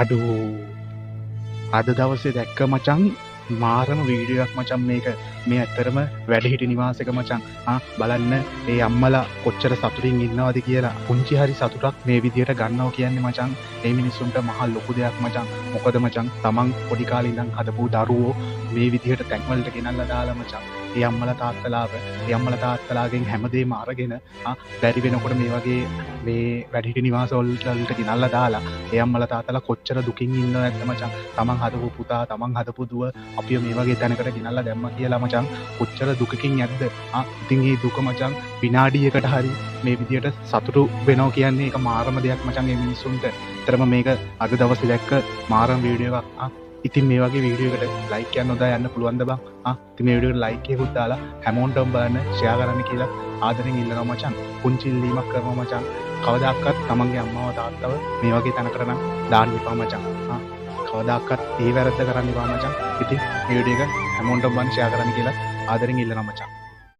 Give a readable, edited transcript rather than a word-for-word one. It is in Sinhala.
අඩෝ අද දවසේ දැක්ක මචං මාරම වීඩියෝක් මචං මේක මේ ඇත්තරම වැඩහිටි නිවාසක මචං බලන්න ඒ අම්මලා කොච්චර සතුටින් ඉන්නවද කියලා පුංචි හරි සතුටක් මේ විදියට ගන්නවා කියන්නේ මචං ඒ මිනිස්සුන්ට මහා ලොකු දෙයක් මචං මොකද මචං තමන් පොඩි කාලේ ඉඳන් හදපු දරුවෝ මේ විදියට තැන්වලට ගෙනල්ලා දාලා මචං ඒ අම්මලා තාත්තලාගෙන් හැමදේම අරගෙන බැරි වෙනකොට මේ වගේ මේ වැඩිහිටි නිවාස වලට ගෙනල්ලා දාලා ඒ අම්මලා තාත්තලා කොච්චර දුකින් ඉන්නවද නැද්ද මචං තමන් හදපු පුතා තමන් හදපු දුව අපිව මේ වගේ තැනකට ගෙනල්ලා දැම්මා කියලා මචං කොච්චර දුකකින් යද්ද ඉතින් මේ දුක මචං විනාඩියකට හරි මේ විදියට සතුටු වෙනවා කියන්නේ ඒක මාරම දෙයක් මචං මේ මිනිස්සුන්ට. ඇත්තටම මේක අද දවසේ දැක්ක මාරම වීඩියෝ එකක්. ඉතින් මේ වගේ වීඩියෝ එකට ලයික් කියන්න නොදා යන්න පුළුවන්ද බං? ඉතින් මේ වීඩියෝ එකට ලයික් එකකුත් දාලා හැමෝටම බලන්න ෂෙයා කරන්න කියලා ආදරෙන් ඉල්ලනවා මචං. පුංචි ඉල්ලීමක් කරනවා මචං. කවදාකවත් තමන්ගේ අම්මව තාත්තව මේ වගේ තැනකට නම් දාන්න එපා මචං. කවදාකවත් ඒ වැරද්ද කරන්න එපා මචං. ඉතින් මේ වීඩියෝ එක හැමෝටම බලන්න ෂෙයා කරන්න කියලා ආදරෙන් ඉල්ලනවා මචං.